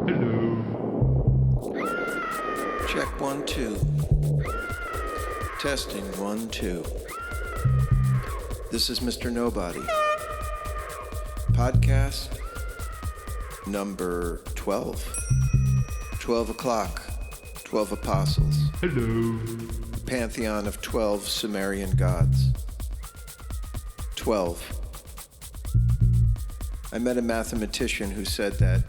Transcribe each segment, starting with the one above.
Check 1, 2. Testing 1, 2. This is Mr. Nobody. Podcast number 12. 12 o'clock, 12 apostles. Hello. The pantheon of 12 Sumerian gods. 12. I met a mathematician who said that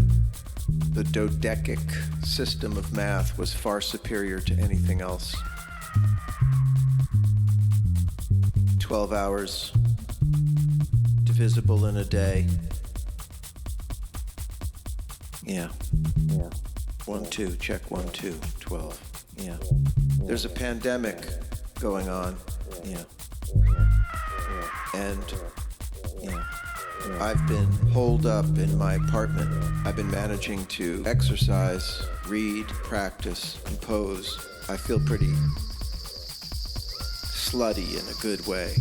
the dodecic system of math was far superior to anything else. 12 hours, divisible in a day. Yeah. 1, 2, check 1, 2, 12. Yeah. There's a pandemic going on. Yeah. And, yeah. I've been holed up in my apartment. I've been managing to exercise, read, practice, compose. I feel pretty slutty in a good way.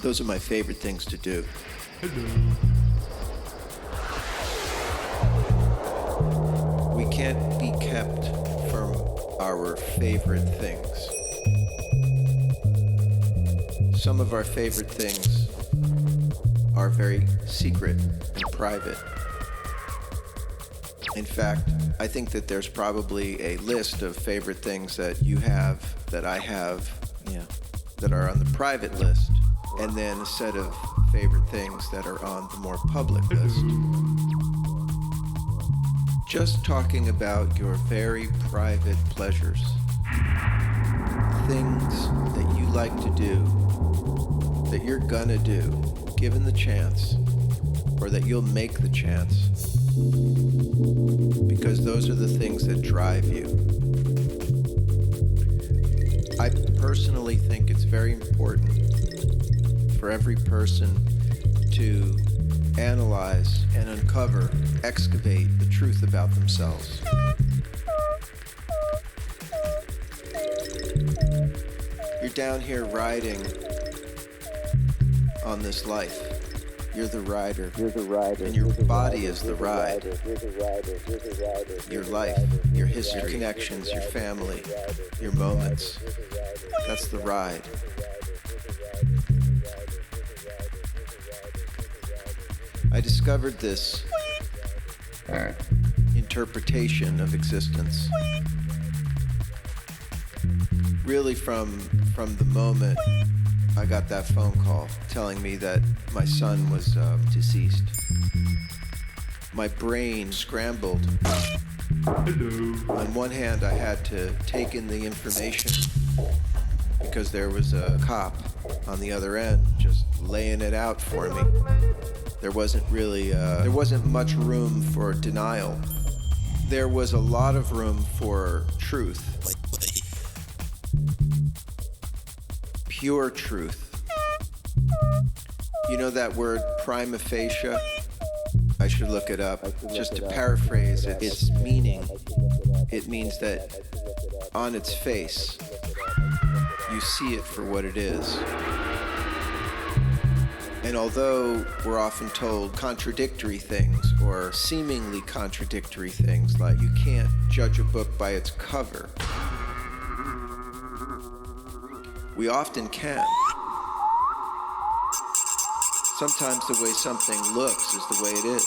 Those are my favorite things to do. We can't be kept from our favorite things. Some of our favorite things are very secret and private. In fact, I think that there's probably a list of favorite things that you have, that I have, that are on the private list, and then a set of favorite things that are on the more public list. Just talking about your very private pleasures, things that you like to do, that you're gonna do, given the chance, or that you'll make the chance, because those are the things that drive you. I personally think it's very important for every person to analyze and uncover, excavate the truth about themselves. You're down here riding on this life. You're the rider. And your body is the ride. Your life, your history, your connections, your family, your moments. That's the ride. I discovered this interpretation of existence really from the moment I got that phone call telling me that my son was deceased. My brain scrambled. On one hand, I had to take in the information because there was a cop on the other end just laying it out for me. There wasn't much room for denial. There was a lot of room for truth. Pure truth. You know that word prima facie? I should look it up. Just to paraphrase its meaning, it means that on its face, you see it for what it is. And although we're often told contradictory things or seemingly contradictory things, like you can't judge a book by its cover, we often can. Sometimes the way something looks is the way it is.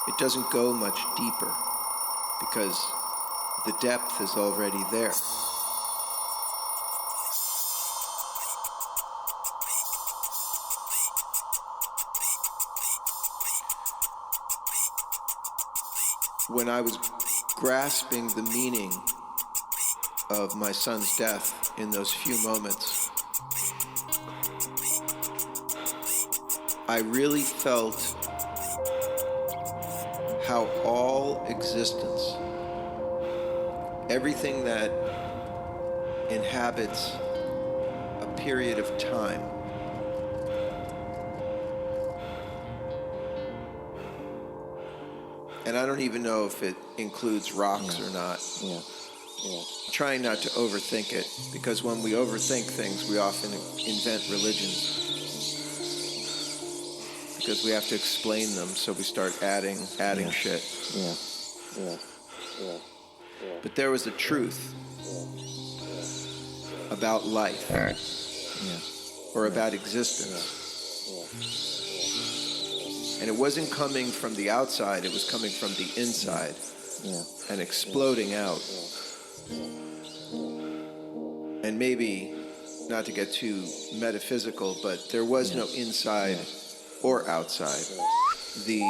It doesn't go much deeper because the depth is already there. When I was grasping the meaning of my son's death in those few moments, I really felt how all existence, everything that inhabits a period of time, and I don't even know if it includes rocks or not. Trying not to overthink it, because when we overthink things, we often invent religions. because we have to explain them, so we start adding shit. But there was a truth about life, or about existence. And it wasn't coming from the outside, it was coming from the inside and exploding out. And maybe, not to get too metaphysical, but there was no inside or outside. The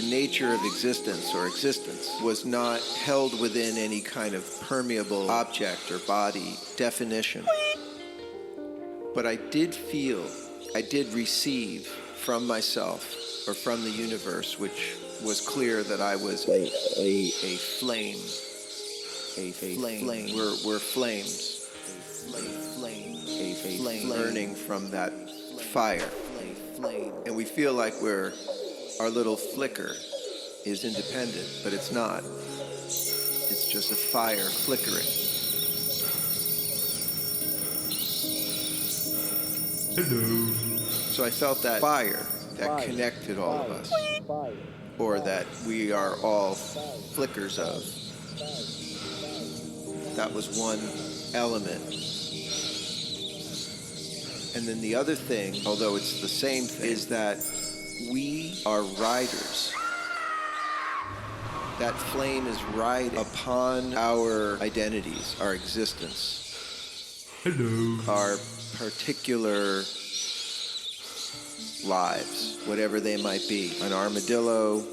nature of existence or existence was not held within any kind of permeable object or body definition. But I did feel, I did receive from myself or from the universe, which was clear that I was a flame. A flame. We're flames. A flame burning from that fire. And we feel like our little flicker is independent, but it's not. It's just a fire flickering. Hello. So I felt that fire that connected all of us, or that we are all flickers of. That was one element. And then the other thing, although it's the same thing, is that we are riders. That flame is riding upon our identities, our existence. Hello. Our particular lives, whatever they might be. An armadillo,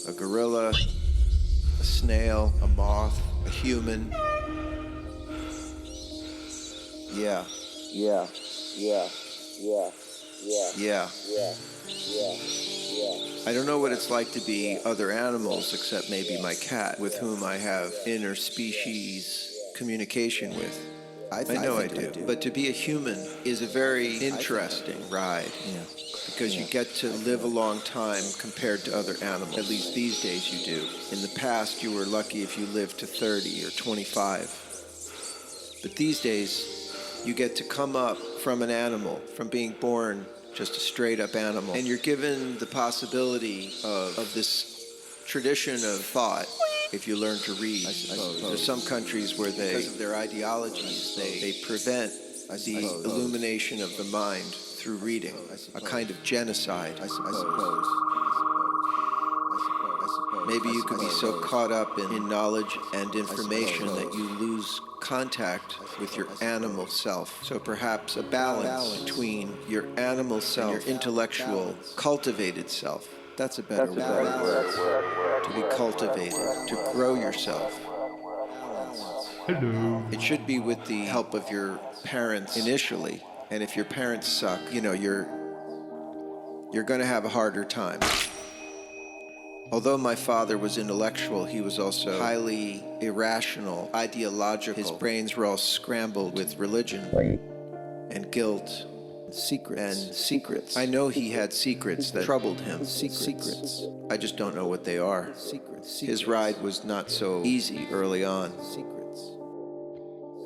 a gorilla, a snail, a moth, a human. Yeah. I don't know what it's like to be other animals except maybe my cat, with whom I have interspecies communication with. I know I do. But to be a human is a very interesting ride. Because you get to live a long time compared to other animals. At least these days you do. In the past, you were lucky if you lived to 30 or 25. But these days, you get to come up from an animal, from being born just a straight-up animal. And you're given the possibility of this tradition of thought if you learn to read. I suppose. There's some countries where because of their ideologies, they prevent the illumination of the mind through reading, a kind of genocide, I suppose. Maybe you could be so caught up in knowledge and information that you lose contact with your animal self. So perhaps a balance between your animal self and your intellectual, cultivated self. That's a better word. To be cultivated, to grow yourself. Hello. It should be with the help of your parents initially. And if your parents suck, you're going to have a harder time. Although my father was intellectual, he was also highly irrational, ideological. His brains were all scrambled with religion and guilt and secrets. I know he had secrets that troubled him. Secrets. I just don't know what they are. His ride was not so easy early on.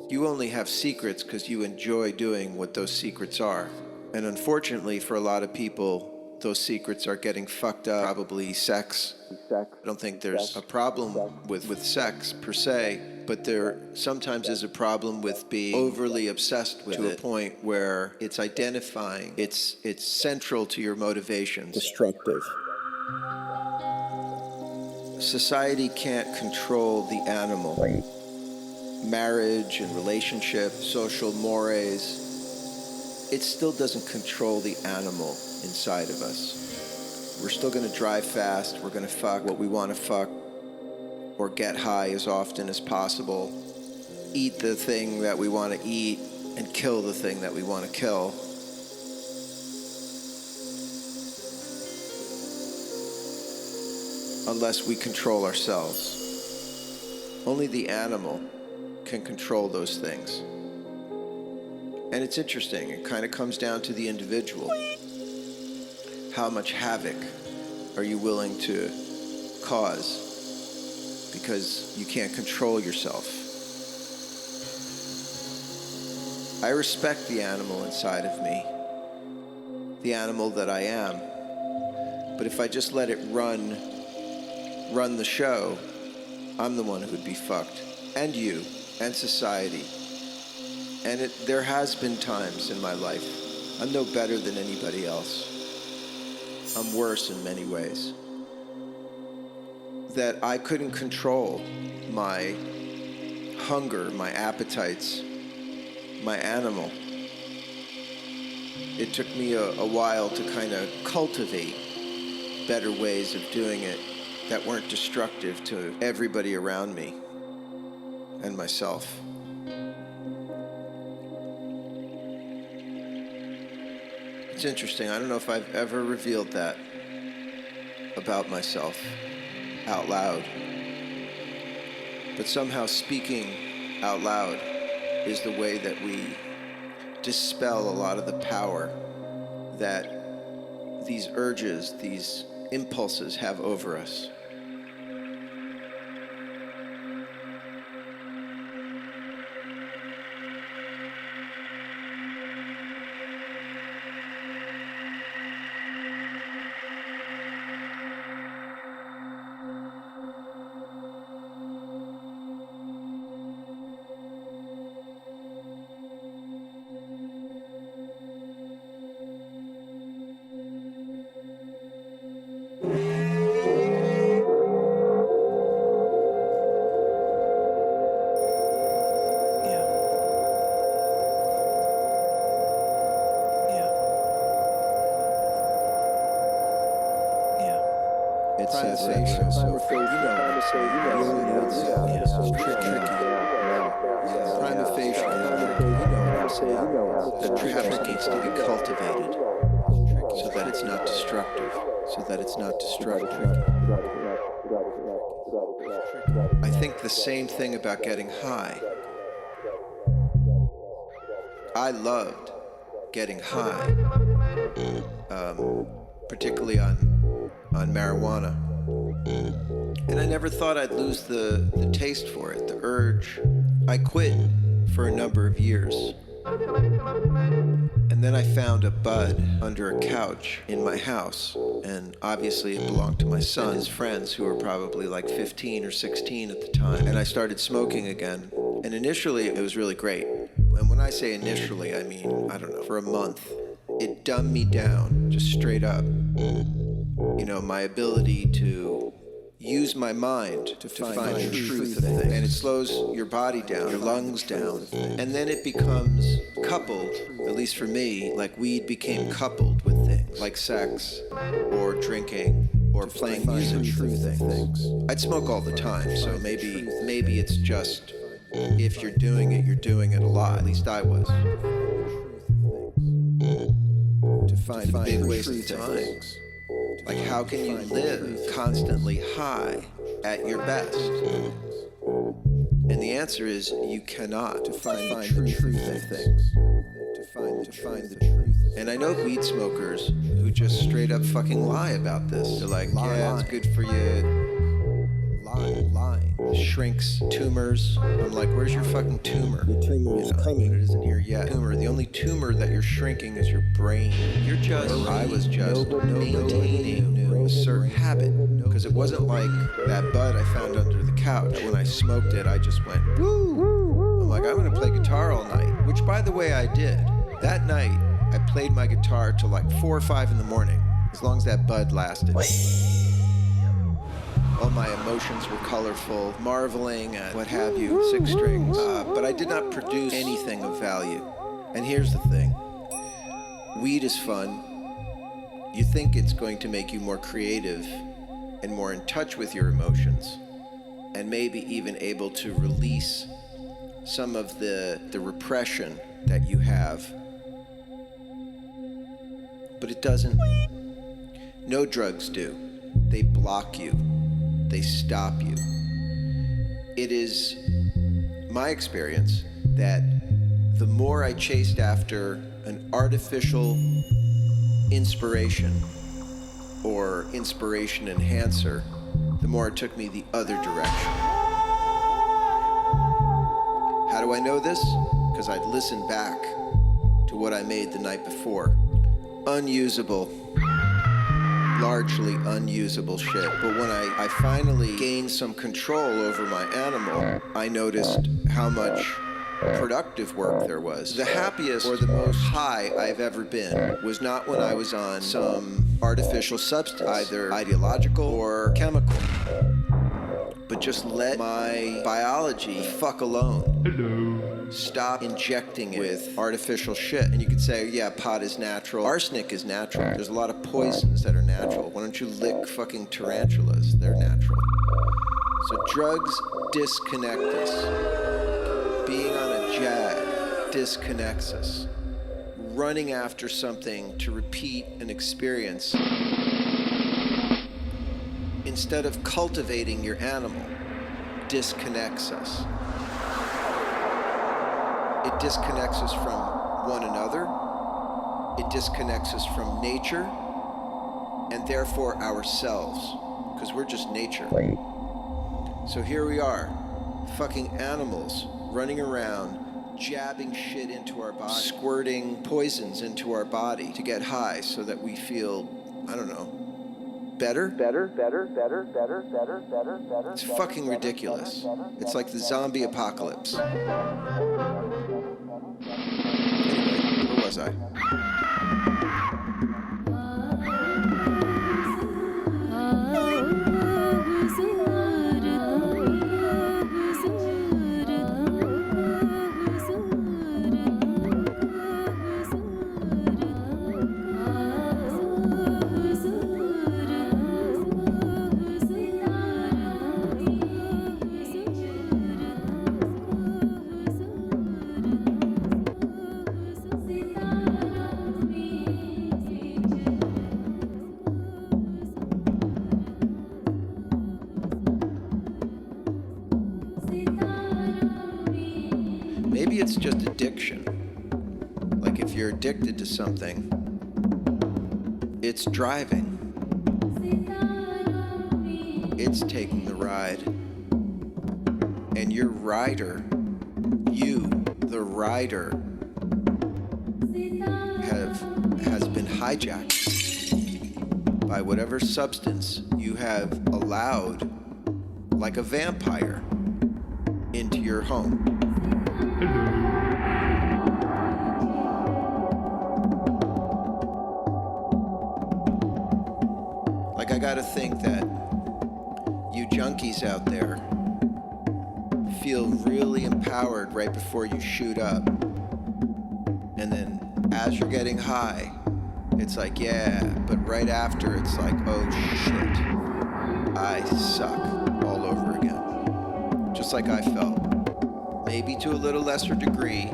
You only have secrets because you enjoy doing what those secrets are. And unfortunately for a lot of people, those secrets are getting fucked up, probably sex. I don't think there's a problem with sex per se, but there sometimes is a problem with being overly obsessed with it to a point where it's identifying, it's central to your motivations. Destructive. Society can't control the animal. Marriage and relationship, social mores, it still doesn't control the animal inside of us. We're still going to drive fast, we're going to fuck what we want to fuck, or get high as often as possible, eat the thing that we want to eat, and kill the thing that we want to kill. Unless we control ourselves. Only the animal can control those things. And it's interesting, it kind of comes down to the individual. How much havoc are you willing to cause because you can't control yourself? I respect the animal inside of me, the animal that I am, But if I just let it run the show, I'm the one who would be fucked. And you, and society. And there has been times in my life, I'm no better than anybody else. I'm worse in many ways. That I couldn't control my hunger, my appetites, my animal. It took me a while to kind of cultivate better ways of doing it that weren't destructive to everybody around me and myself. It's interesting. I don't know if I've ever revealed that about myself out loud. But somehow speaking out loud is the way that we dispel a lot of the power that these urges, these impulses have over us. It's sensation, so tricky. Prima facie, the traffic needs to be cultivated so that it's not destructive. I think the same thing about getting high. I loved getting high, particularly on marijuana. And I never thought I'd lose the taste for it, the urge. I quit for a number of years. And then I found a bud under a couch in my house. And obviously it belonged to my son and his friends, who were probably like 15 or 16 at the time. And I started smoking again. And initially it was really great. And when I say initially, I mean, I don't know, for a month. It dumbed me down, just straight up. You know, my ability to use my mind to find the truth of things. And it slows your body down, your lungs down. And then it becomes coupled, at least for me, like weed became coupled with things, like sex, or drinking, or playing music. Things. I'd smoke all the time, so maybe it's just, if you're doing it a lot. At least I was. To find a big waste of time. Like, how can you live constantly high at your best? And the answer is, you cannot. To find the truth of things. To find the truth. And I know weed smokers who just straight up fucking lie about this. They're like, yeah, it's good for you. Lying. Shrinks tumors. I'm like, where's your fucking tumor? The tumor is coming. It isn't here yet. The only tumor that you're shrinking is your brain. I was just maintaining a certain habit. Because it wasn't like that bud I found under the couch. When I smoked it, I just went, woo! I'm like, I'm gonna play guitar all night. Which, by the way, I did. That night, I played my guitar till like 4 or 5 in the morning. As long as that bud lasted. All my emotions were colorful, marveling at what have you, 6 strings. But I did not produce anything of value. And here's the thing. Weed is fun. You think it's going to make you more creative and more in touch with your emotions, and maybe even able to release some of the repression that you have. But it doesn't. No drugs do. They block you. They stop you. It is my experience that the more I chased after an artificial inspiration or inspiration enhancer, the more it took me the other direction. How do I know this? Because I'd listen back to what I made the night before. Unusable. largely unusable shit. But when I finally gained some control over my animal, I noticed how much productive work there was. The happiest or the most high I've ever been was not when I was on some artificial substance, either ideological or chemical, but just let my biology fuck alone. Hello. Stop injecting it with artificial shit. And you could say, yeah, pot is natural. Arsenic is natural. There's a lot of poisons that are natural. Why don't you lick fucking tarantulas? They're natural. So drugs disconnect us. Being on a jag disconnects us. Running after something to repeat an experience instead of cultivating your animal disconnects us. It disconnects us from one another. It disconnects us from nature and therefore ourselves, because we're just nature. So here we are, fucking animals running around, jabbing shit into our body, squirting poisons into our body to get high so that we feel, I don't know, better. It's fucking ridiculous. It's like the zombie apocalypse. Anyway, where was I? Maybe it's just addiction. Like if you're addicted to something, it's driving. It's taking the ride. And your rider, you, the rider, has been hijacked by whatever substance you have allowed, like a vampire, into your home. Like, I gotta think that you junkies out there feel really empowered right before you shoot up. And then as you're getting high, it's like, yeah, but right after it's like, oh shit, I suck all over again. Just like I felt. Maybe to a little lesser degree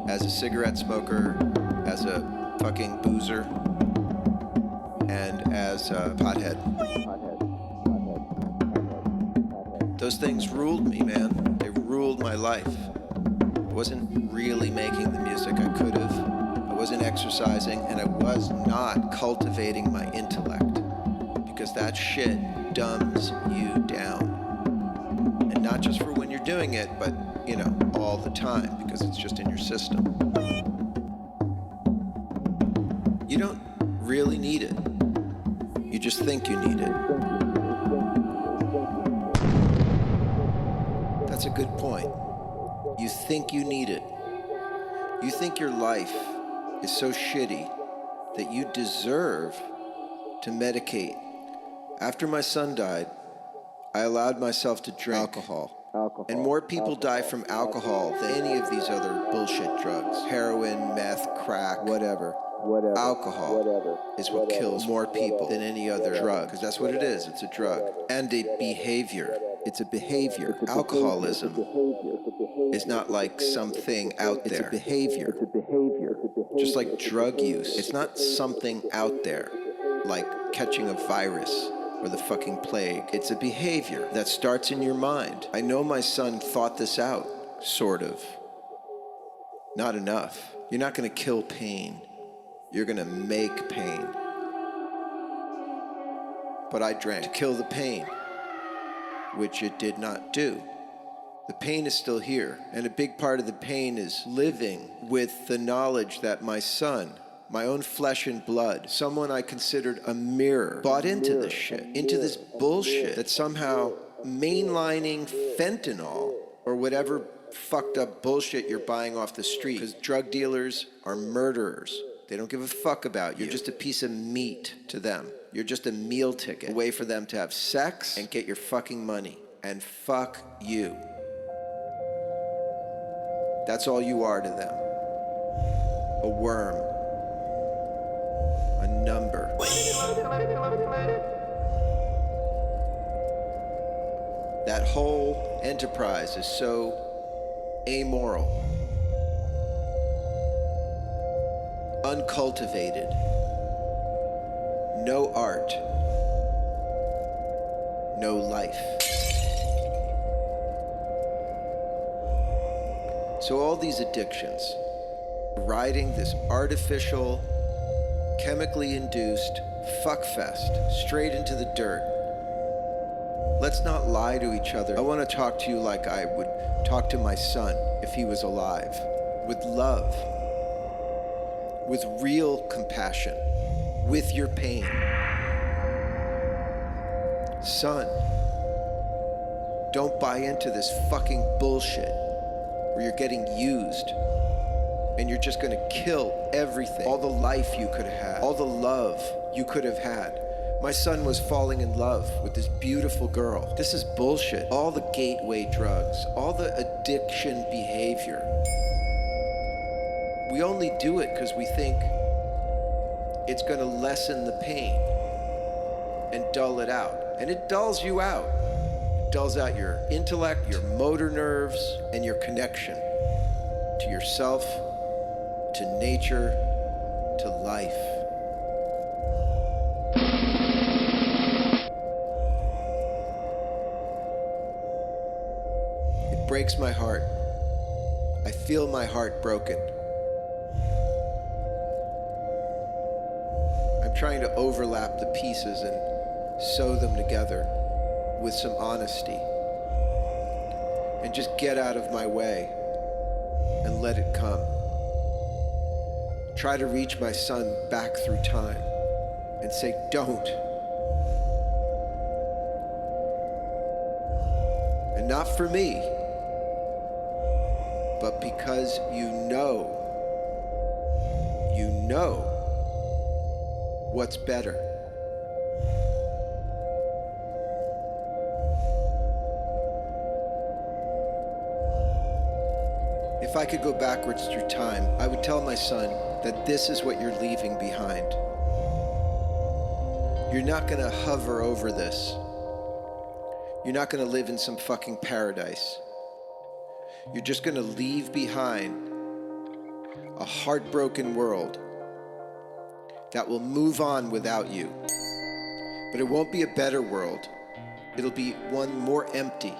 as a cigarette smoker, as a fucking boozer, and as a pothead. Those things ruled me, man. They ruled my life. I wasn't really making the music I could have. I wasn't exercising, and I was not cultivating my intellect, because that shit dumbs you down. And not just for when you're doing it, but, you know, all the time, because it's just in your system. You don't really need it. You just think you need it. That's a good point. You think you need it. You think your life is so shitty that you deserve to medicate. After my son died, I allowed myself to drink alcohol. And more people die from alcohol than any of these other bullshit drugs. Heroin, meth, crack, whatever. Alcohol is what kills more people than any other drug, because that's what it is. It's a drug. And a behavior. It's a behavior. Alcoholism is not like something out there. It's a behavior. Just like drug use. It's not something out there, like catching a virus or the fucking plague. It's a behavior that starts in your mind. I know my son thought this out, sort of. Not enough. You're not gonna kill pain. You're gonna make pain. But I drank to kill the pain, which it did not do. The pain is still here, and a big part of the pain is living with the knowledge that my son my own flesh and blood, someone I considered a mirror, bought into this shit, into this bullshit that somehow mainlining fentanyl or whatever fucked up bullshit you're buying off the street, because drug dealers are murderers. They don't give a fuck about you. You're just a piece of meat to them. You're just a meal ticket, a way for them to have sex and get your fucking money. And fuck you. That's all you are to them. A worm. A number. That whole enterprise is so amoral, uncultivated, no art, no life. So all these addictions, riding this artificial, chemically induced fuckfest straight into the dirt. Let's not lie to each other. I want to talk to you like I would talk to my son if he was alive, with love, with real compassion, with your pain. Son, don't buy into this fucking bullshit where you're getting used and you're just gonna kill everything, all the life you could have had, all the love you could have had. My son was falling in love with this beautiful girl. This is bullshit. All the gateway drugs, all the addiction behavior. We only do it because we think it's gonna lessen the pain and dull it out. And it dulls you out. It dulls out your intellect, your motor nerves, and your connection to yourself, to nature, to life. It breaks my heart. I feel my heart broken. I'm trying to overlap the pieces and sew them together with some honesty and just get out of my way and let it come. Try to reach my son back through time and say, don't. And not for me, but because you know what's better. If I could go backwards through time, I would tell my son that this is what you're leaving behind. You're not gonna hover over this. You're not gonna live in some fucking paradise. You're just gonna leave behind a heartbroken world that will move on without you. But it won't be a better world. It'll be one more empty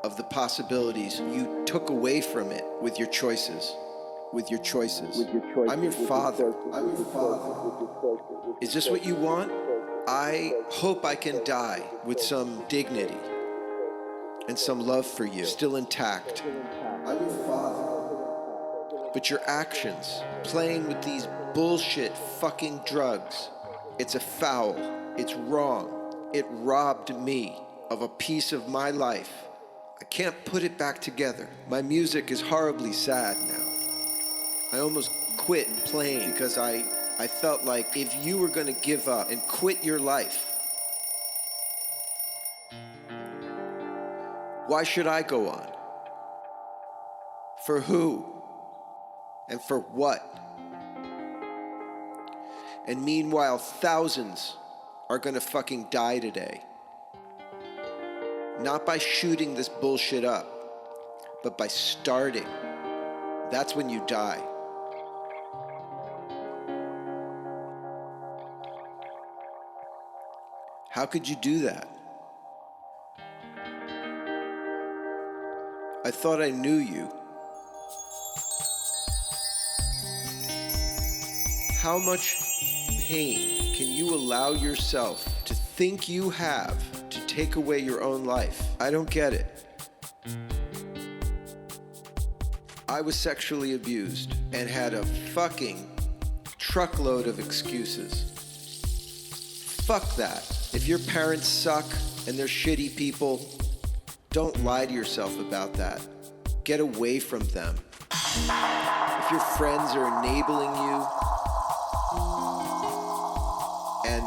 of the possibilities you took away from it with your choices. With your choices. I'm your father. Is this what you want? I hope I can die with some dignity and some love for you still intact. I'm your father. But your actions, playing with these bullshit fucking drugs, it's a foul, it's wrong. It robbed me of a piece of my life. I can't put it back together. My music is horribly sad now. I almost quit playing because I felt like if you were gonna give up and quit your life, why should I go on? For who? And for what? And meanwhile, thousands are gonna fucking die today. Not by shooting this bullshit up, but by starting. That's when you die. How could you do that? I thought I knew you. How much pain can you allow yourself to think you have to take away your own life? I don't get it. I was sexually abused and had a fucking truckload of excuses. Fuck that. If your parents suck and they're shitty people, don't lie to yourself about that. Get away from them. If your friends are enabling you and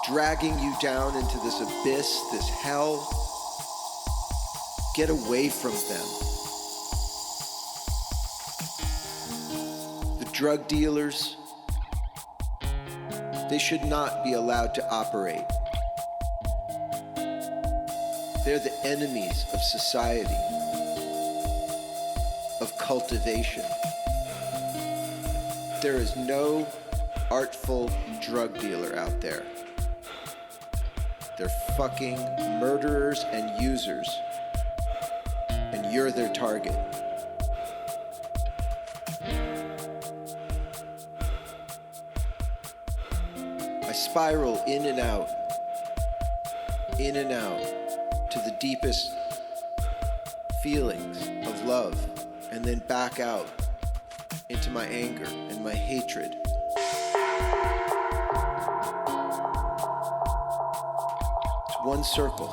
dragging you down into this abyss, this hell, get away from them. The drug dealers, they should not be allowed to operate. They're the enemies of society, of cultivation. There is no artful drug dealer out there. They're fucking murderers and users, and you're their target. I spiral in and out, to the deepest feelings of love, and then back out into my anger and my hatred. It's one circle.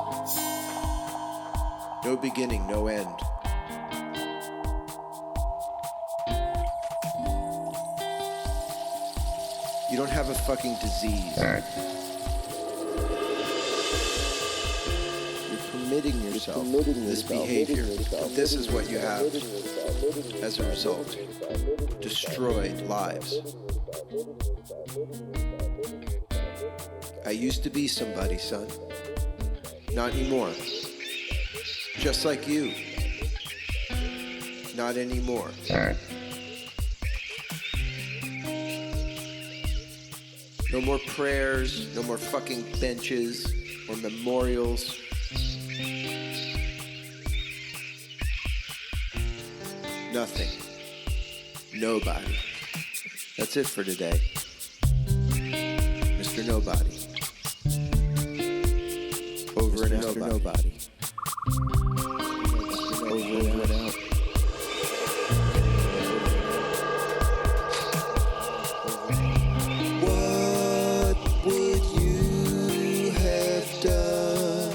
No beginning, no end. You don't have a fucking disease. You're permitting yourself this behavior. This is what you have as a result. Destroyed lives. I used to be somebody, son. Not anymore. Just like you. Not anymore. No more prayers, no more fucking benches or memorials. Nothing. Nobody. That's it for today. Mr. Nobody. Over and out. Nobody. Over and out. What would you have done?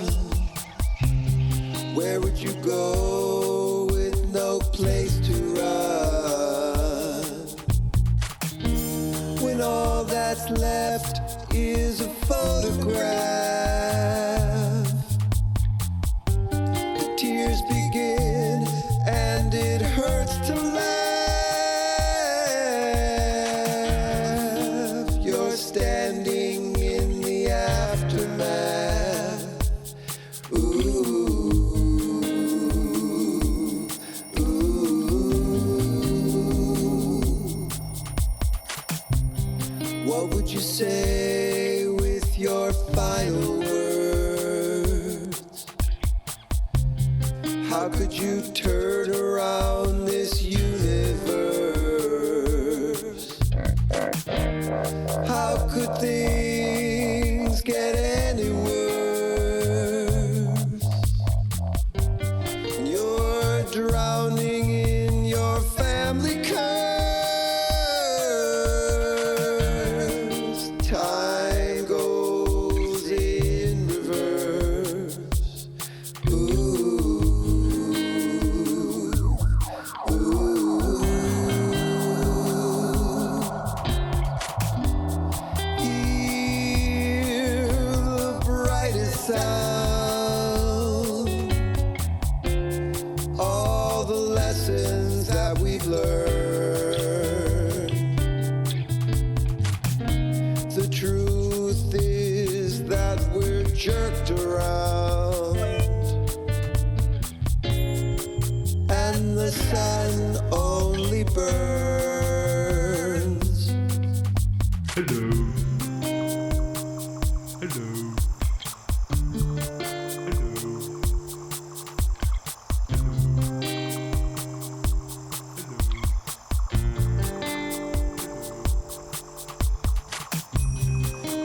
Where would you go with no place to run? When all that's left is a photograph. The tears begin and it hurts to laugh. You're standing in the aftermath. Ooh, ooh. What would you say with your final words? How could you turn around this universe? How could things get any worse? You're drowning in your family curse. Time goes in reverse. Ooh, ooh. Hear the brightest sound. All the lessons that we've learned. The truth is that we're jerked around, and the sun only burns. Hello. Hello.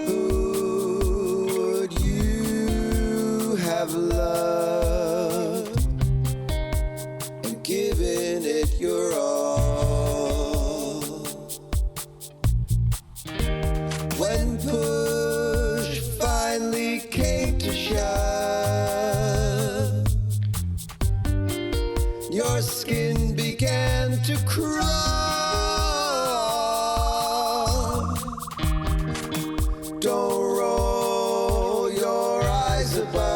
Who would you have loved and given it your all? your skin began to crawl. Don't roll your eyes above.